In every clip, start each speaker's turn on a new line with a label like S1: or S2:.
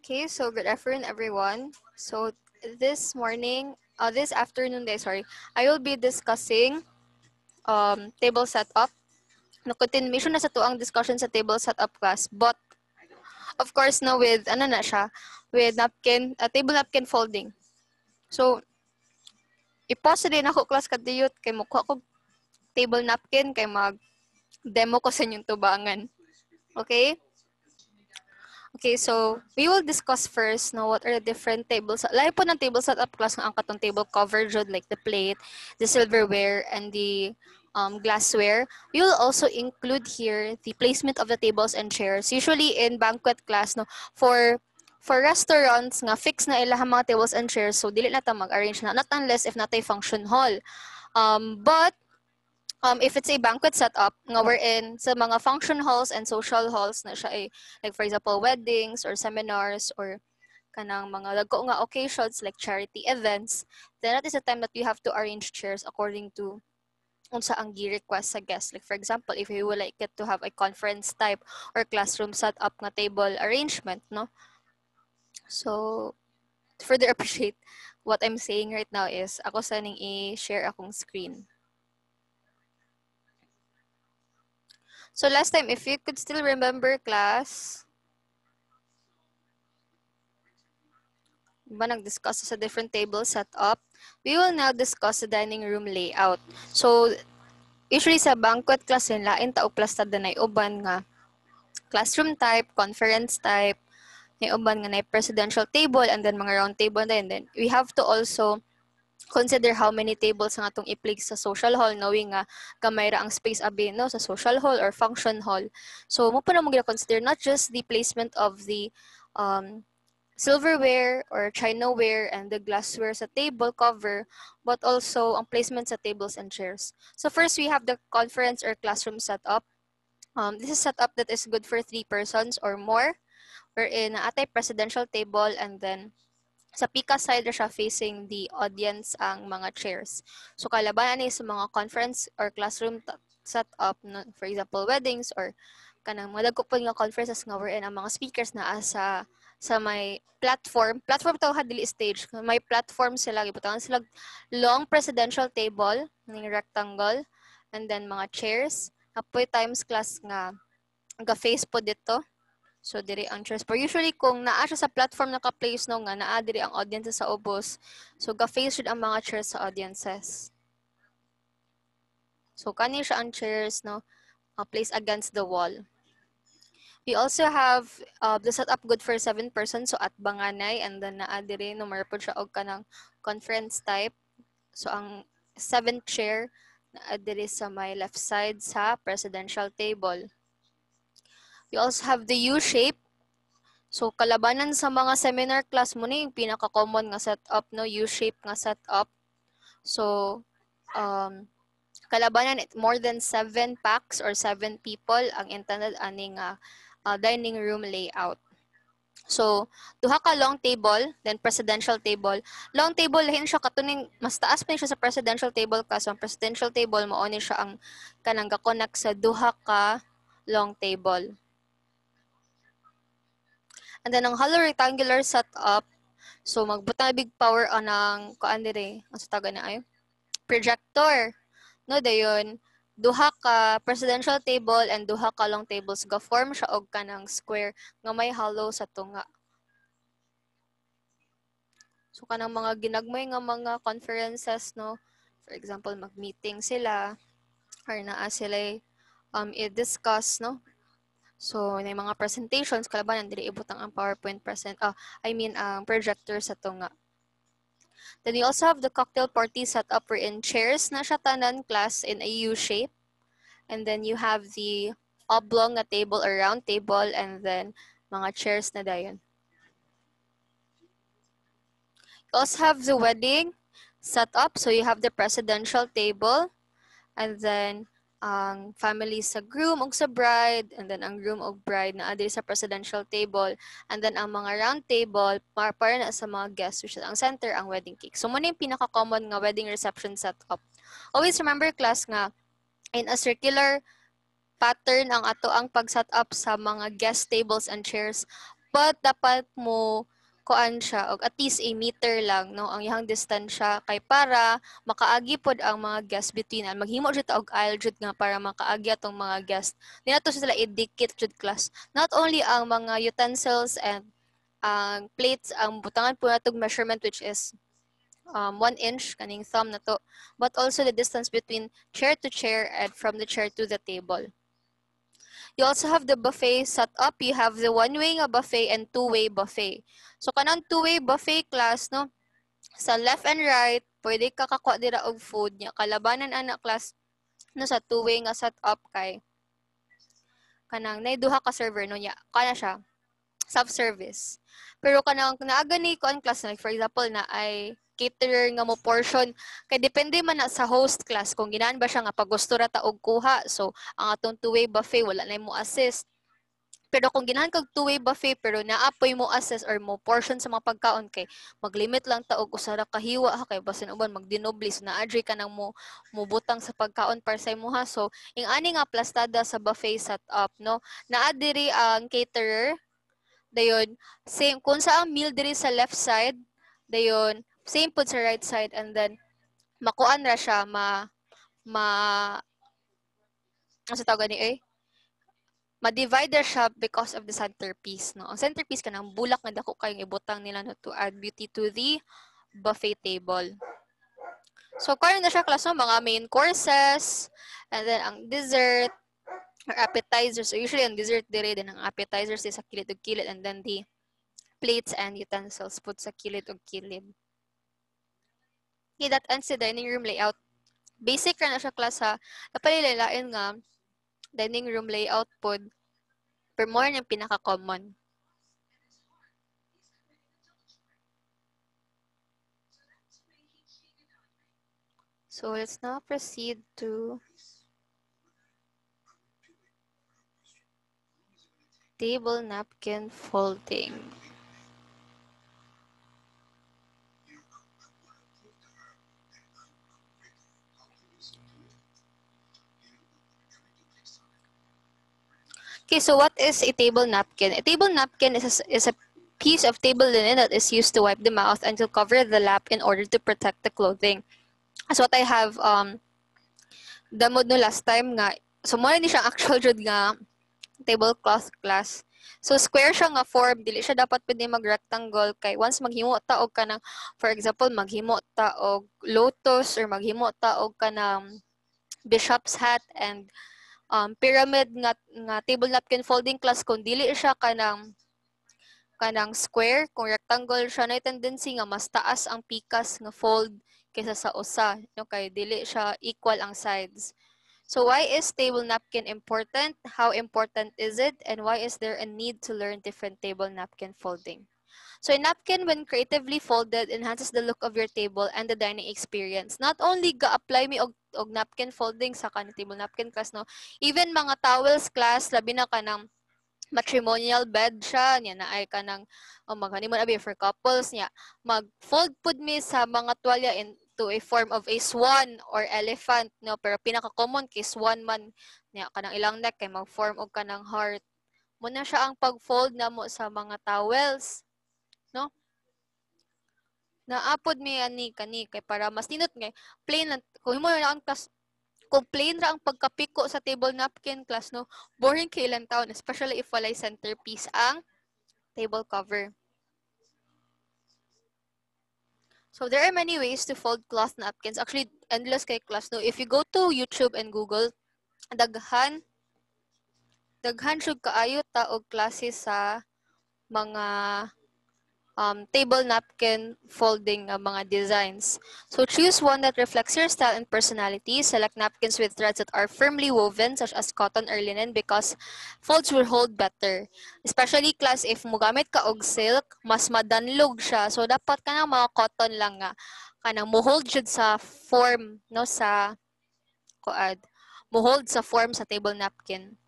S1: Okay, so good afternoon, everyone. So this afternoon, sorry, I will be discussing table setup. No continuation na sa tuang discussion sa table setup class, but of course no with with napkin, table napkin folding. So i-pause din ako class kadiyot kay mukha ko table napkin kay mag demo ko sa inyong tubangan. Okay? Okay, so we will discuss first now what are the different tables. Lahat po ng table setup class ng ang katong table cover jud like the plate, the silverware, and the glassware. We will also include here the placement of the tables and chairs. Usually in banquet class, no, for restaurants nga fix na ilang mga tables and chairs, so dili na ta mag-arrange na, not unless if natay function hall. But if it's a banquet setup nga we're in sa mga function halls and social halls na siya ay like for example weddings or seminars or kanang mga dagko nga occasions like charity events, then that is the time that you have to arrange chairs according to unsa ang gi-request sa guest. Like for example, if you would like it to have a conference type or classroom setup nga table arrangement, no? So to further appreciate what I'm saying right now is ako sa ning i-share akong screen. So last time, if you could still remember class, nag-discuss sa different table setup, we will now discuss the dining room layout. So usually sa banquet class yun, lain ta uplastad na uban nga classroom type, conference type, may uban nga na presidential table, and then mga round table na, and then we have to also consider how many tables nga atong i-place sa social hall, knowing nga gamay ra ang space abi no sa social hall or function hall. So mo pa na mo consider not just the placement of the silverware or chinaware and the glassware sa table cover, but also ang placement sa tables and chairs. So first, we have the conference or classroom setup. This is setup that is good for 3 persons or more, wherein atay presidential table, and then sa pika side na siya facing the audience ang mga chairs. So kalabanan ni sa mga conference or classroom setup, no, for example, weddings or kanang mga dagko po nga conferences nga wherein ang mga speakers na sa may platform tawag dili stage, may platform sila, gibutangan sila long presidential table ning rectangle, and then mga chairs apoy times class nga ga-face po dito. So diri ang chairs. Pero usually kung naa siya sa platform naka-place no nga naa diri ang audiences sa ubos, so ga-face ang mga chairs sa audiences. So kani siya ang chairs no, placed against the wall. We also have the setup good for 7 persons, so at banganay, and then naa diri numero po siya og kanang conference type. So ang 7th chair naa diri sa may left side sa presidential table. We also have the U-shape. So kalabanan sa mga seminar class mo ni yung pinaka-common nga setup no, U-shape nga setup. So kalabanan more than 7 packs or 7 people ang intended ani nga dining room layout. So duha ka long table, then presidential table. Long table lahin siya katuning mas taas pa siya sa presidential table kasi ang presidential table mao ni siya ang kanang ga-connect sa duha ka long table. And then ang hollow rectangular setup, so magbutang big power ang kuan dire, ang taga na ay projector. No dayon, duha ka presidential table and duha ka long tables ga form siya og kanang square nga may hollow sa tunga. So kanang mga ginagmay nga mga conferences no, for example mag-meeting sila or naa sila i-discuss no. So, na mga presentations, kalabanan, dili ibutang ang PowerPoint projector sa tunga. Then we also have the cocktail party set up in chairs na siya tanan class in a U shape. And then you have the oblong na table or round table, and then mga chairs na dayon. You also have the wedding set up. So you have the presidential table, and then ang family sa groom ug sa bride, and then ang groom ug bride na adiri sa presidential table, and then ang mga round table para na sa mga guests, which is ang center ang wedding cake. So mo na yung pinaka-common nga wedding reception setup. Always remember class nga in a circular pattern ang ato ang pag-set up sa mga guest tables and chairs dapat mo kuan siya og at least a meter lang no ang iyang distansya kay para makaagi pod ang mga guest between maghimo jud ta og aisle jud nga para makaagi atong mga guest di na to sila idikit jud class not only ang mga utensils and ang plates ang butangan po natong measurement which is 1 inch kaning thumb na to but also the distance between chair to chair and from the chair to the table. You also have the buffet set up. You have the one-way nga buffet and two-way buffet. So kanang two-way buffet class no sa left and right pwede ka kakuha dira og food nya kalabanan anak class no sa two-way nga set up kay kanang nay duha ka server no nya kana siya self-service. Pero kanang naaga ni ko ang class like for example na ay caterer nga mo portion kay depende man na sa host class kung ginaan ba siya nga pag gusto ra ta og kuha so ang atong two-way buffet wala na mo assist pero kung ginahan kag two-way buffet pero naapoy mo assess or mo portion sa mga pagkaon kay maglimit lang ta og usa ra ka hiwa ha kay basin uban magdinoble so naadri ka nang mo butang sa pagkaon para sa imuha so ing ani nga plastada sa buffet setup no naa diri ang caterer dayon same kung sa ang meal diri sa left side dayon same pud sa right side and then makuan ra siya sa tawag ni ma-divide ra siya because of the centerpiece no ang centerpiece kanang bulak nga dako kayong ibutang nila no to add beauty to the buffet table so karon na siya class no mga main courses and then ang dessert or appetizers so usually ang dessert dire din ang appetizers is sa kilid ug kilid and then the plates and utensils put sa kilid ug kilid. Okay, that ends the dining room layout. Basic ra na siya class ha. Napalilain nga dining room layout pod per more ng pinaka-common. So let's now proceed to table napkin folding. Okay, so what is a table napkin? A table napkin is a piece of table linen that is used to wipe the mouth and to cover the lap in order to protect the clothing. As what I have damod no last time nga. So mo ni siyang actual jud nga tablecloth class. So square siya nga form, dili siya dapat pwede mag-rectangle kay once maghimo ta og kanang for example maghimo ta og lotus or maghimo ta og kanang bishop's hat and pyramid nga table napkin folding class kung dili siya kanang square kung rectangle siya na tendency nga mas taas ang pikas nga fold kaysa sa usa no kay dili siya equal ang sides. So why is table napkin important? How important is it? And why is there a need to learn different table napkin folding? So a napkin, when creatively folded, enhances the look of your table and the dining experience. Not only ga-apply mi og napkin folding sa kanang table napkin class, no? Even mga towels class, labi na kanang matrimonial bed siya, niya na ay kanang mag-honeymoon abi for couples niya. Mag-fold pud mi sa mga tuwalya into a form of a swan or elephant, no? Pero pinaka-common kay swan man niya kanang ilang neck kay mag-form og kanang heart. Muna siya ang pag-fold namo sa mga towels, no? Naapod mi ani kani kay para mas nindot nga plain lang kung himo na ang kung plain ra ang pagkapiko sa table napkin class no boring kay ilang taon especially if walay centerpiece ang table cover. So there are many ways to fold cloth napkins. Actually, endless kay class no. If you go to YouTube and Google, daghan jud kaayo ta og klase sa mga table napkin folding mga designs. So choose one that reflects your style and personality. Select napkins with threads that are firmly woven such as cotton or linen because folds will hold better. Especially class if mugamit ka og silk, mas madanlog siya. So dapat ka mga cotton lang nga kanang mo-hold jud sa form no sa kuad. Mo-hold sa form sa table napkin.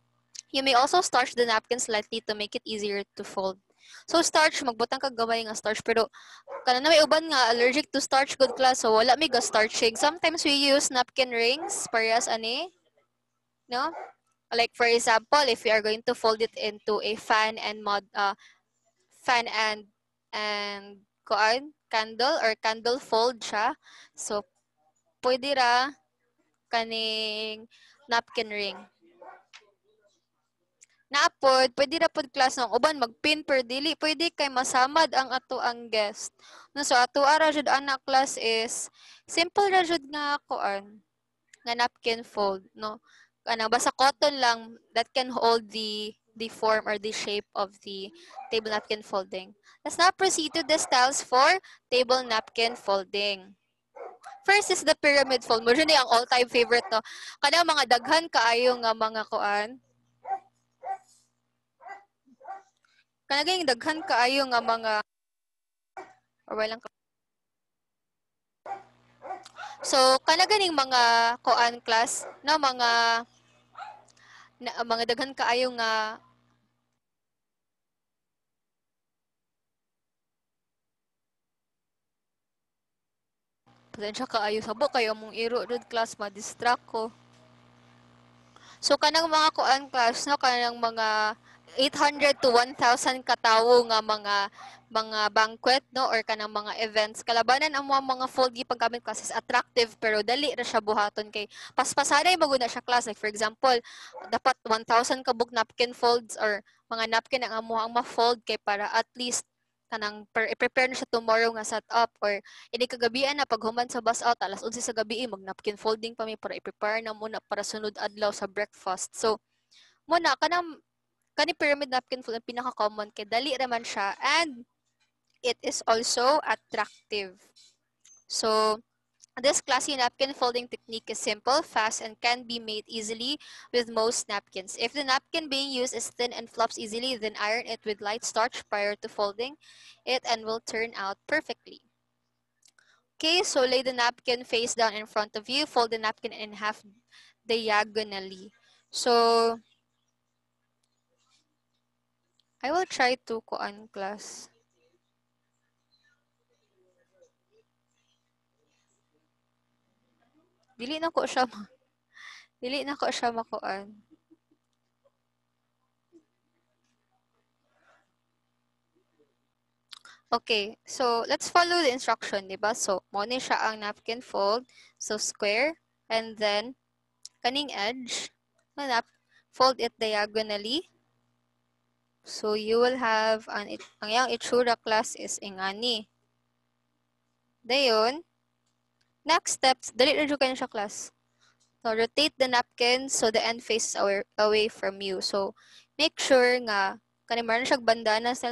S1: You may also starch the napkin slightly to make it easier to fold. So starch, magbutang kag gamay nga starch pero kana na may uban nga allergic to starch good class so wala mi ga starching. Sometimes we use napkin rings parehas ani, no? Like for example, if we are going to fold it into a fan and fan and kuan candle or candle fold siya. So pwede ra kaning napkin ring. Naapod, pwede ra pod class ng uban magpin per dili, pwede kay masamad ang ato ang guest. No, so ato ara jud ana class is simple ra jud nga kuan nga napkin fold, no. Kanang basta cotton lang that can hold the form or the shape of the table napkin folding. Let's now proceed to the styles for table napkin folding. First is the pyramid fold. Mo ni ang all-time favorite no. Kanang mga daghan kaayo nga mga kuan. Kanang daghan kaayo nga mga or walang So kanaganing mga kuan class no mga daghan kaayo nga pasensya kaayo sabo kayo mong iro jud class ma-distract ko. So kanang mga kuan class no kanang mga 800 to 1,000 katawo nga mga banquet no or kanang mga events kalabanan ang mga fold gi paggamit class is attractive pero dali ra siya buhaton kay paspasaday maguna siya class like for example dapat 1,000 ka book napkin folds or mga napkin ang amuhang ma-fold kay para at least kanang prepare na siya tomorrow nga set up or ini kagabian na paghuman sa bus out alas 11 sa gabi mag napkin folding pa mi para i-prepare na muna para sunod adlaw sa breakfast. So muna kani pyramid napkin fold ang pinaka-common kay dali raman siya and it is also attractive. So this classy napkin folding technique is simple, fast, and can be made easily with most napkins. If the napkin being used is thin and flops easily, then iron it with light starch prior to folding it and will turn out perfectly. Okay, so lay the napkin face down in front of you. Fold the napkin in half diagonally. So, I will try to kuan class. Dili na ko siya makuan. Okay, so let's follow the instruction, di ba? So, mo ni siya ang napkin fold. So, square. And then, kaning edge, fold it diagonally. So, you will have, ang yung itsura class is ingani. Dayon, next steps, dali na kayo siya class. So, rotate the napkin so the end faces away from you. So, make sure nga kaning meron siyang bandana sa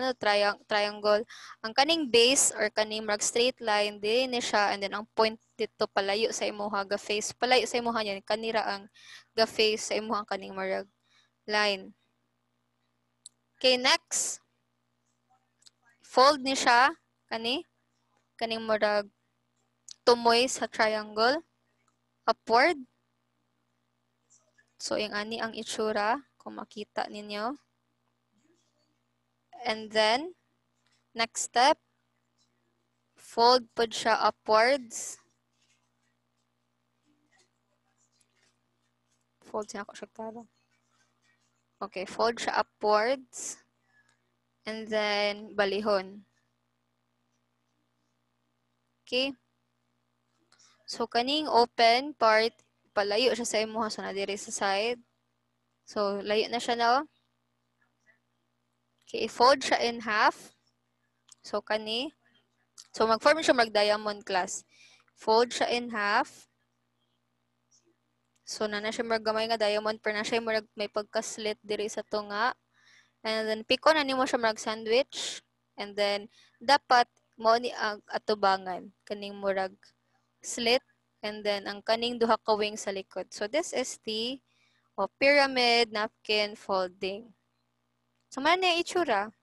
S1: triangle. Ang kaning base or kaning marag straight line, dili ni siya and then ang point dito palayo sa imuha ga face. Palayo sa imuha niyan kanira ang ga face sa imuha kaning marag line. Okay, next. Fold ni siya kaning marag tumoy sa triangle upward. So, yung ani ang itsura kung makita ninyo. And then, next step, fold pod siya upwards. Fold siya ako siya talo. Okay, fold siya upwards. And then, balihon. Okay. So, kaning open part, palayo siya sa imuha. So, nadiri sa side. So, layo na siya na. Okay, fold siya in half. So, kani. So, mag-form siya mag-diamond class. Fold siya in half. So, na siya gamay nga diamond, pero na siya may pagka-slit diri sa tunga. And then, piko na nimo siya sandwich. And then, dapat mo ni atubangan. Kaning murag slit. And then, ang kaning duha ka wing sa likod. So, this is the pyramid napkin folding. So, man na itsura.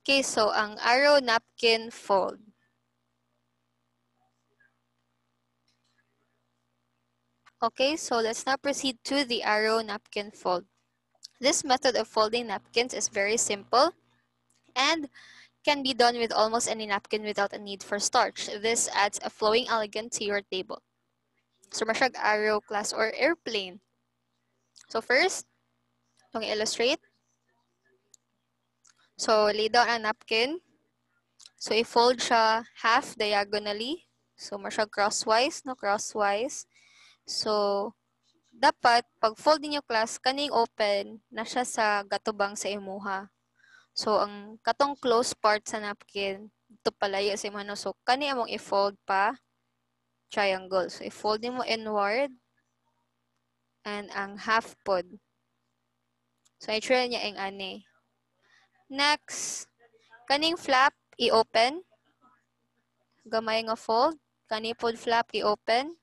S1: Okay, so, ang arrow napkin fold. Okay, so let's now proceed to the arrow napkin fold. This method of folding napkins is very simple and can be done with almost any napkin without a need for starch. This adds a flowing elegance to your table. So, masyag arrow class or airplane. So, first, itong illustrate. So, lay down ang napkin. So, i-fold siya half diagonally. So, siya crosswise, no? Crosswise. So, dapat, pag fold ninyo class, kaning open na siya sa gatubang sa imuha. So, ang katong close part sa napkin, ito palayo sa imuha. No? So, kani among i-fold pa, triangle. So, i-fold mo inward, and ang half pod. So, i-try niya ang ani. Next, kaning flap, i-open. Gamay nga fold. Kani pod flap, i-open.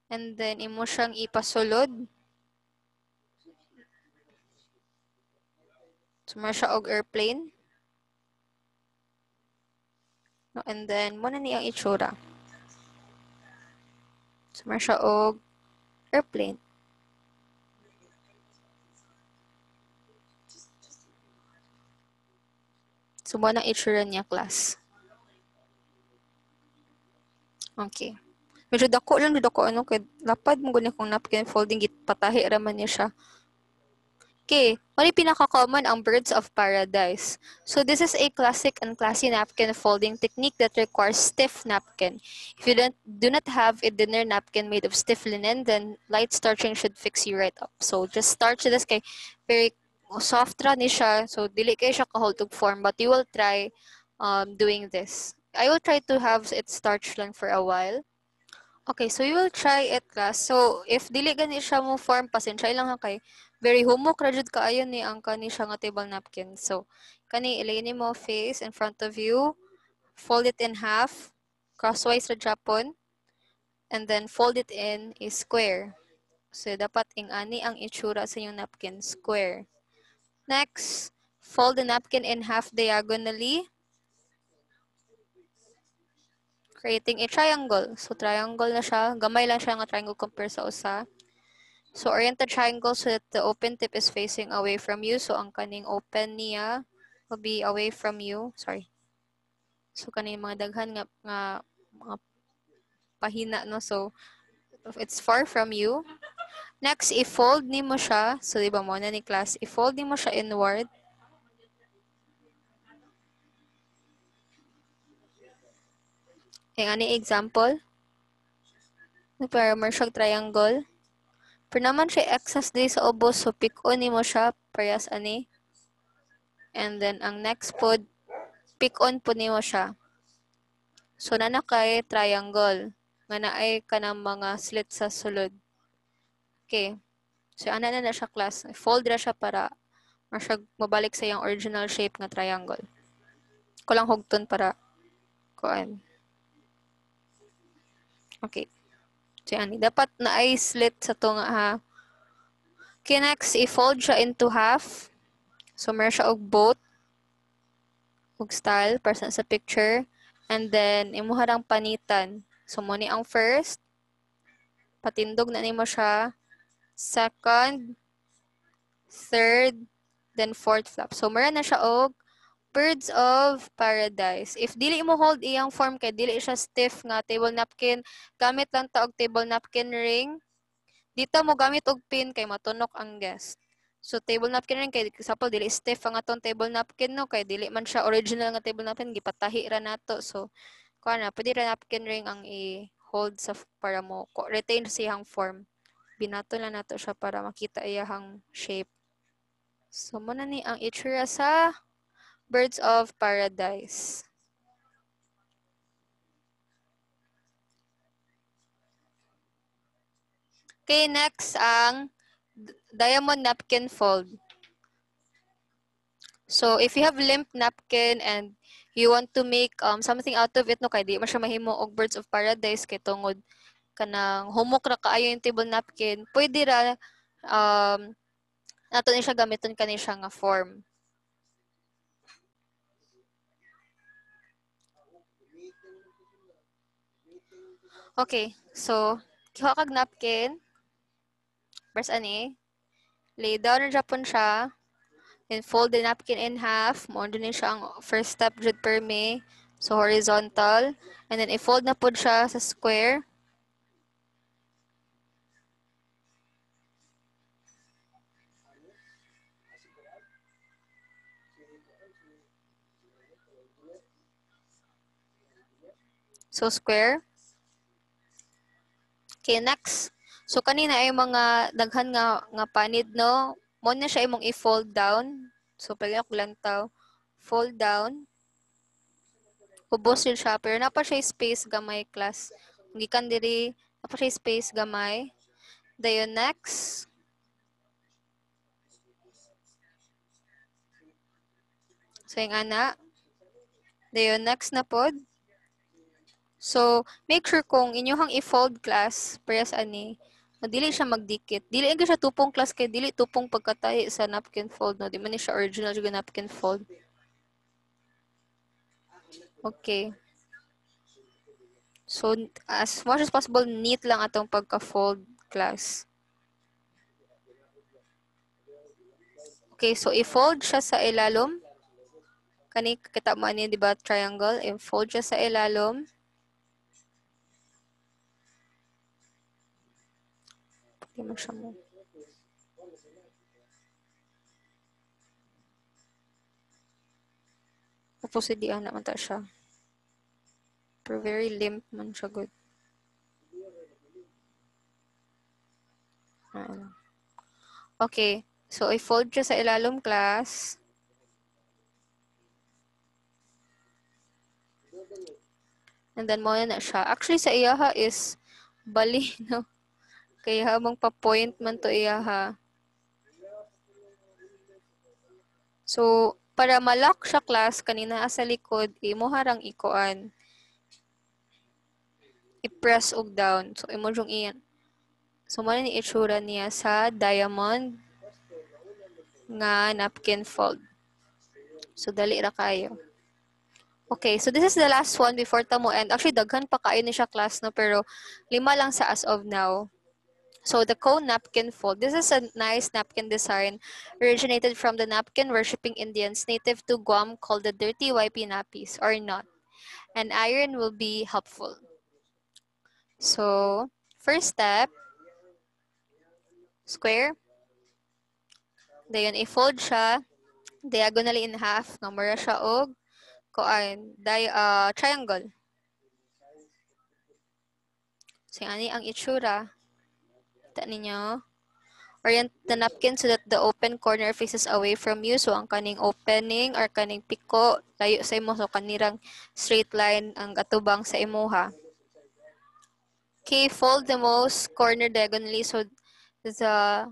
S1: And then, imo siyang ipasulod. Sumar siya og airplane. No, and then, muna niyang itsura. Sumar siya og airplane. So, muna itsura niya, class. Okay. Medyo dako lang, dako ano, kay lapad mo ganyan kung napkin folding, patahi raman niya siya. Okay, mali pinaka-common ang birds of paradise. So this is a classic and classy napkin folding technique that requires stiff napkin. If you do not have a dinner napkin made of stiff linen, then light starching should fix you right up. So just starch this kay very soft ra ni siya. So dili kay siya kahultog form, but you will try doing this. I will try to have it starch lang for a while. Okay, so you will try it, class. So, if dili gani siya mo form, pasensya lang ha kay very humok ra jud kaayo ni ang kani siya nga table napkin. So, kani ilay ni mo face in front of you, fold it in half, crosswise ra japon, and then fold it in a square. So, dapat ing ani ang itsura sa inyong napkin, square. Next, fold the napkin in half diagonally, creating a triangle. So, triangle na siya. Gamay lang siya nga triangle compare sa usa. So, orient the triangle so that the open tip is facing away from you. So, ang kaning open niya will be away from you. Sorry. So, kaning mga daghan nga mga pahina, no? So, it's far from you. Next, i-fold ni mo siya. So, di ba mo na ni class? I-fold ni mo siya inward. Yung ani example. Para mo siyang triangle. Pero naman siya excess day sa ubos. So, pick-on ni mo siya. Parehas ani. And then, ang next pod, pick-on po ni mo siya. So, na kay triangle. Nga naay ka ng mga slit sa sulod. Okay. So, ana na siya, class. Fold ra siya para mabalik sa yung original shape nga triangle. Kulang hugton para kuan. Okay. So, yan. Dapat na ay slit sa to nga ha. Okay, next, i-fold siya into half. So, meron siya og boat. Og style, para sa picture. And then, imuharang panitan. So, muni ang first. Patindog na nimo siya. Second, third, then fourth flap. So, meron na siya og birds of paradise. If dili mo hold iyang form kay dili siya stiff nga table napkin, gamit lang ta og table napkin ring. Dito mo gamit og pin kay matunok ang guest. So table napkin ring kay example dili stiff ang atong table napkin no kay dili man siya original nga table napkin gipatahi ra nato. So kuan na pwede ra napkin ring ang i-hold sa para mo retain siyang form. Binato lang nato siya para makita iyang shape. So muna ni ang itsura sa birds of paradise. Okay, next ang diamond napkin fold. So, if you have limp napkin and you want to make something out of it, no, kay di man siya mahimo og birds of paradise kay tungod kanang humok ra kaayo yung table napkin, pwede ra nato ni siya gamiton kani siya nga form. Okay, so kiha kag napkin, press ani, lay down na japon siya, then fold the napkin in half, mo din siya ang first step jud per me. So horizontal, and then i-fold na pod siya sa square. So, square. Okay, next. So, kanina ay mga daghan nga panid, no? Mo na siya imong i-fold down. So, pag ako lang tao, fold down. Ubos yun siya. Pero napa siya space gamay class. Gikan diri, napa siya space gamay. Dayon next. So, yung ana. Dayon next na pod. So, make sure kung inyong i-fold class, press ani, dili siya magdikit. Dili siya tupong class kay dili tupong pagkatahi sa napkin fold, no? Di man ni siya original yung napkin fold. Okay. So, as much as possible, neat lang atong pagka-fold class. Okay, so i-fold siya sa ilalom. Kani, kita mo ani, di ba, triangle? I-fold siya sa ilalom. Hindi mo siya mo. Tapos, hindi naman ta siya. Pero very limp man siya, good. Okay. So, i-fold siya sa ilalom class. And then, mo na siya. Actually, sa iyaha is bali, no? Kaya habang pa-point man to iyaha. So, para ma-lock siya class, kanina sa likod, imo harang ikuan. I-press og down. So, imo yung iyan. So, mo ni itsura niya sa diamond nga napkin fold. So, dali ra kayo. Okay, so this is the last one before tamo end. Actually, daghan pa kayo ni siya class, no? Pero 5 lang sa as of now. So the cone napkin fold. This is a nice napkin design originated from the napkin worshipping Indians native to Guam called the dirty wipey nappies or not. And iron will be helpful. So first step, square. Dayon i-fold siya diagonally in half. Namura siya og triangle. So ani ang itsura. Kita ninyo. Orient the napkin so that the open corner faces away from you. So, ang kaning opening or kaning piko, layo sa imo. So, kanirang straight line ang atubang sa imuha. Okay, fold the most corner diagonally so the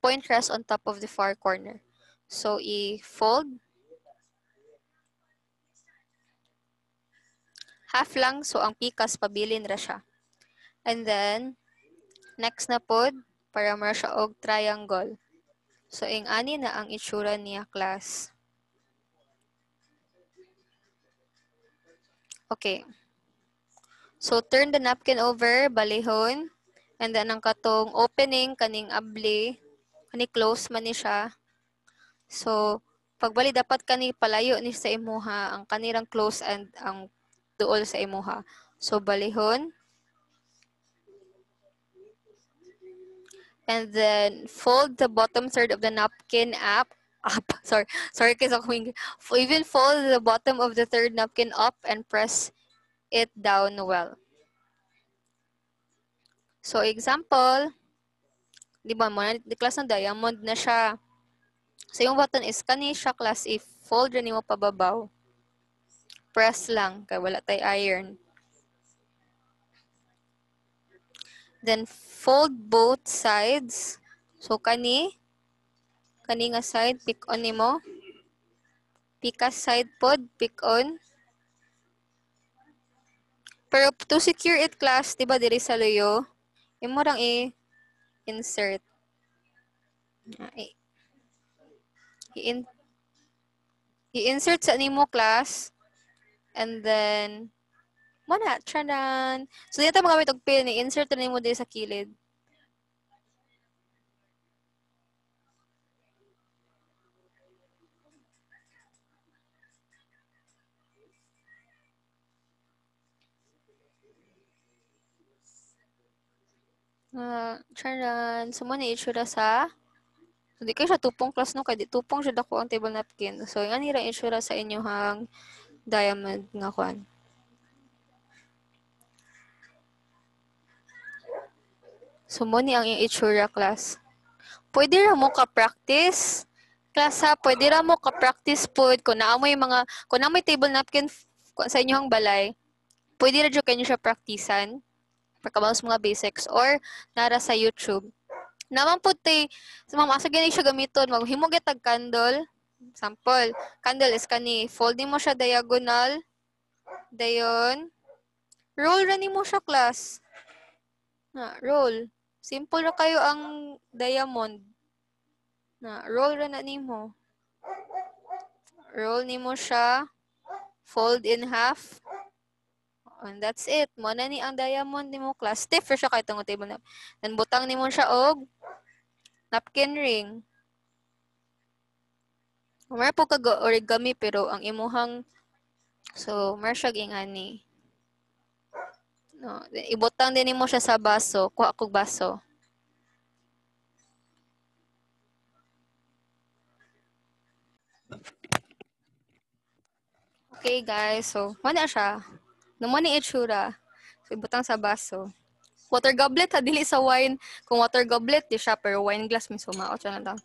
S1: point rests on top of the far corner. So, i-fold. Half lang, so ang pikas pabilin ra siya. And then, next na pod, para mara siya og triangle. So, ing ani na ang itsura niya, class. Okay. So, turn the napkin over, balihon. And then, ang katong opening, kaning abli, kani close man ni siya. So, pagbali dapat kani palayo ni sa imuha, ang kanirang close and ang duol sa imuha. So, balihon. And then, fold the bottom third of the napkin up. Sorry, kasi ako even fold the bottom of the third napkin up and press it down well. So, example, di ba mo, di class ng diamond na siya. So, yung button is kani siya class if fold rin mo pababaw. Press lang, kaya wala tay iron. Then, fold both sides. So, kani nga side, pick on nimo. Pikas side pod, pick on. Pero to secure it class, di ba diri sa luyo, imo rang i-insert. I-insert sa nimo class. And then, mana, tchanan. So, dito magamit og pin, i-insert na nimo diri sa kilid. Charan. So, mo na itsura sa So, di kayo siya tupong class no, kaya di tupong siya dako ang table napkin. So, yung anira itsura sa inyohang diamond nga kwan. So, mo ni ang yung itsura class. Pwede ra mo ka-practice. Class ha, pwede ra mo ka-practice po kung naamoy mga, kung naamoy table napkin sa inyohang balay, pwede ra dyan kayo siya practicean. Pagkabawas mga basics or nara sa YouTube. Naman po tay, mamasa gani siya gamiton, maghimo tag candle. Sample, candle is kani, folding mo siya diagonal, dayon, roll ra nimo siya class. Na, roll. Simple ra kayo ang diamond. Na, roll ra na nimo. Roll nimo siya, fold in half. And that's it. Mo na ni ang diamond nimo class. Stiff ra siya kay tungod table na. Then butang nimo siya og napkin ring. Mara po kag origami pero ang imuhang so mara siya ingani. No, ibutang din nimo siya sa baso, kuha kog baso. Okay guys, so mo na siya. No mo ni itsura. So ibutang sa baso. Water goblet ha dili sa wine. Kung water goblet di siya pero wine glass mi sumaot siya na daw.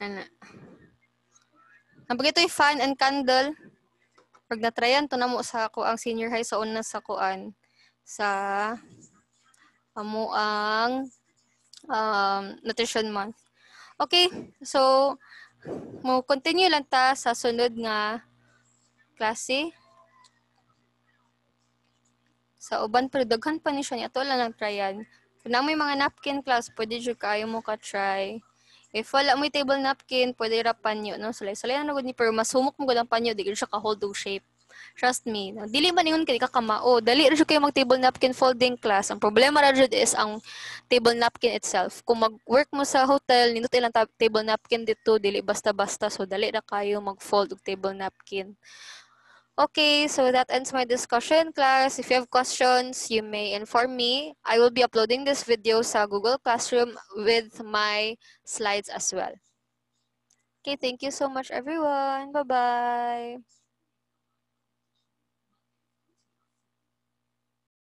S1: Ana. Napag ito'y fan and candle. Pag natryan to na mo sa ako ang senior high sa una sa kuan sa amo ang nutrition month. Okay, so mo continue lang ta sa sunod nga klase. Sa uban pero daghan pa ni siya niya to lang lang tryan. Kung na may mga napkin class, pwede jud kayo mo ka-try. If wala mo table napkin, pwede ra panyo no. Salay na gud ni pero masumok mo gud ang panyo, di gud siya ka hold og shape. Trust me. Dili man ingon kay ka kamao. Dali ra jud kayo mag table napkin folding class. Ang problema ra jud is ang table napkin itself. Kung mag-work mo sa hotel, nindot ilang table napkin dito, dili basta-basta. So dali ra kayo mag-fold og table napkin. Okay, so that ends my discussion, class. If you have questions, you may inform me. I will be uploading this video sa Google Classroom with my slides as well. Okay, thank you so much, everyone. Bye-bye.